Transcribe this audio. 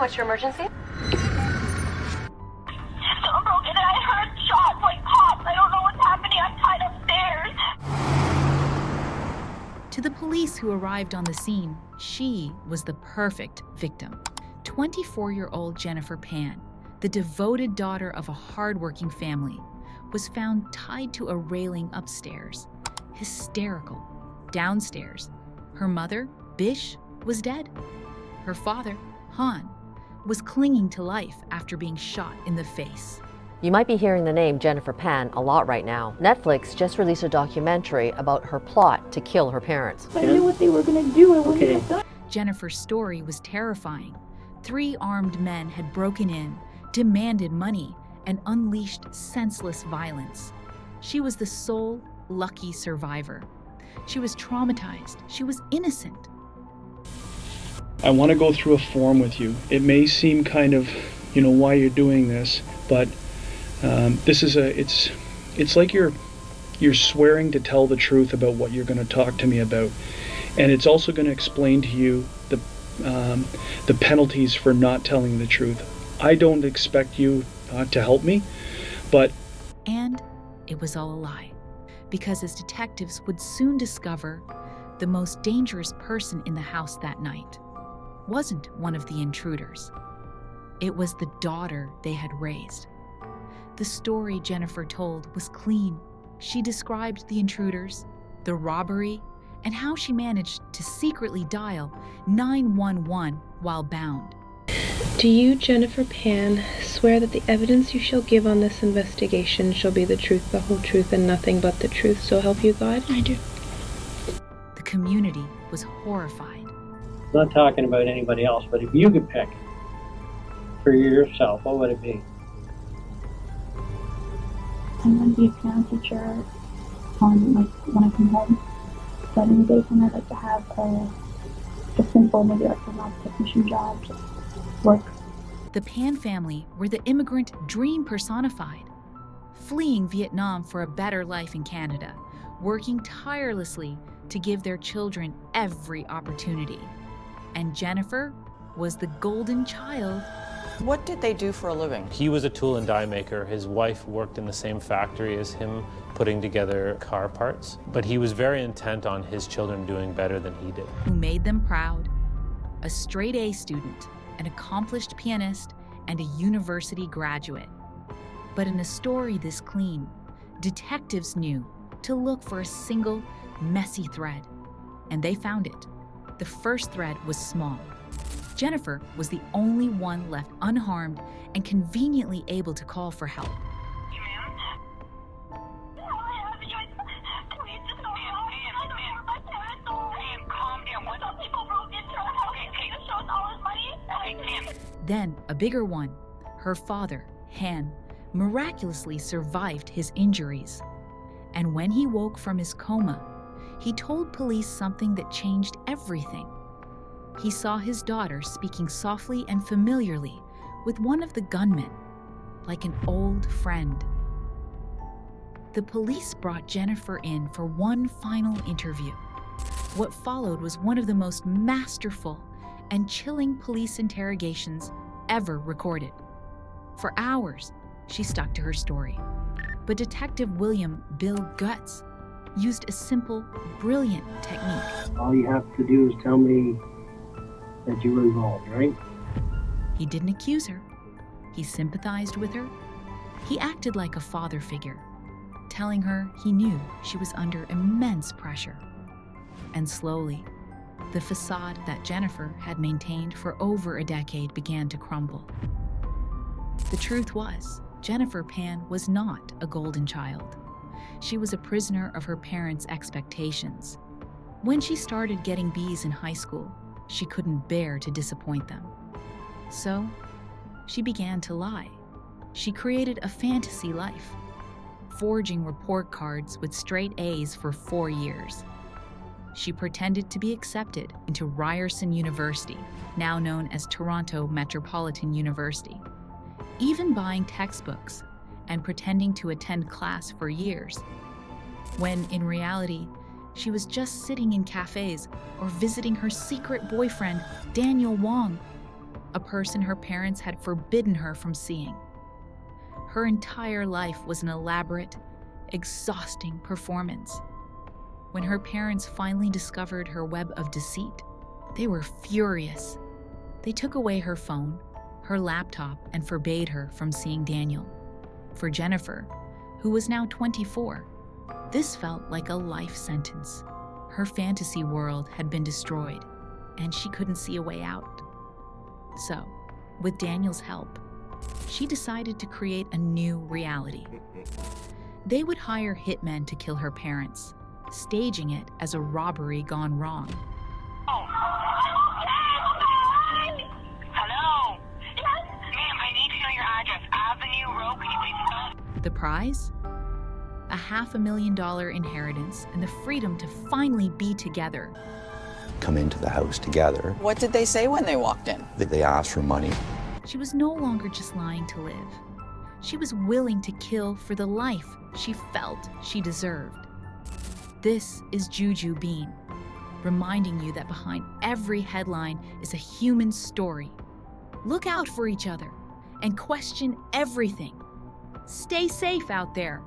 what's your emergency? I'm broken and I heard shots like pops. I don't know what's happening. I'm tied upstairs. To the police who arrived on the scene, she was the perfect victim. 24-year-old Jennifer Pan, the devoted daughter of a hardworking family, was found tied to a railing upstairs, hysterical. Downstairs, her mother, Bish, was dead. Her father, Han, was clinging to life after being shot in the face. You might be hearing the name Jennifer Pan a lot right now. Netflix just released a documentary about her plot to kill her parents. I knew what they were going to do and when they had done. Jennifer's story was terrifying. 3 armed men had broken in, demanded money, and unleashed senseless violence. She was the sole lucky survivor. She was traumatized. She was innocent. I want to go through a form with you. It may seem kind of, why you're doing this, but this is it's like you're swearing to tell the truth about what you're going to talk to me about, and it's also going to explain to you the penalties for not telling the truth. I don't expect you to help me, but... And it was all a lie, because as detectives would soon discover, the most dangerous person in the house that night wasn't one of the intruders. It was the daughter they had raised. The story Jennifer told was clean. She described the intruders, the robbery, and how she managed to secretly dial 911 while bound. Do you, Jennifer Pan, swear that the evidence you shall give on this investigation shall be the truth, the whole truth, and nothing but the truth, so help you God? I do. The community was horrified. I'm not talking about anybody else, but if you could pick for yourself, what would it be? I'm going to be a piano teacher when I come home. But in the daytime, I'd like to have a simple, maybe like a lab technician job, just work. The Pan family were the immigrant dream personified, fleeing Vietnam for a better life in Canada, working tirelessly to give their children every opportunity. And Jennifer was the golden child. What did they do for a living? He was a tool and die maker. His wife worked in the same factory as him, putting together car parts. But he was very intent on his children doing better than he did. Who made them proud, a straight-A student, an accomplished pianist, and a university graduate. But in a story this clean, detectives knew to look for a single, messy thread. And they found it. The first thread was small. Jennifer was the only one left unharmed and conveniently able to call for help. Then, a bigger one, her father, Han, miraculously survived his injuries. And when he woke from his coma, he told police something that changed everything. He saw his daughter speaking softly and familiarly with one of the gunmen, like an old friend. The police brought Jennifer in for one final interview. What followed was one of the most masterful and chilling police interrogations ever recorded. For hours, she stuck to her story. But Detective Bill Goetz used a simple, brilliant technique. All you have to do is tell me that you were involved, right? He didn't accuse her. He sympathized with her. He acted like a father figure, telling her he knew she was under immense pressure. And slowly, the facade that Jennifer had maintained for over a decade began to crumble. The truth was, Jennifer Pan was not a golden child. She was a prisoner of her parents' expectations. When she started getting B's in high school, she couldn't bear to disappoint them. So, she began to lie. She created a fantasy life, forging report cards with straight A's for 4 years. She pretended to be accepted into Ryerson University, now known as Toronto Metropolitan University, even buying textbooks and pretending to attend class for years, when in reality, she was just sitting in cafes or visiting her secret boyfriend, Daniel Wong, a person her parents had forbidden her from seeing. Her entire life was an elaborate, exhausting performance. When her parents finally discovered her web of deceit, they were furious. They took away her phone, her laptop, and forbade her from seeing Daniel. For Jennifer, who was now 24, this felt like a life sentence. Her fantasy world had been destroyed, and she couldn't see a way out. So, with Daniel's help, she decided to create a new reality. They would hire hitmen to kill her parents, staging it as a robbery gone wrong. Hello? Yes? Ma'am, I need to know your address. Avenue Road, can you please stop? The prize? A $500,000 inheritance and the freedom to finally be together. Come into the house together. What did they say when they walked in? They asked for money. She was no longer just lying to live. She was willing to kill for the life she felt she deserved. This is Juju Bean, reminding you that behind every headline is a human story. Look out for each other and question everything. Stay safe out there.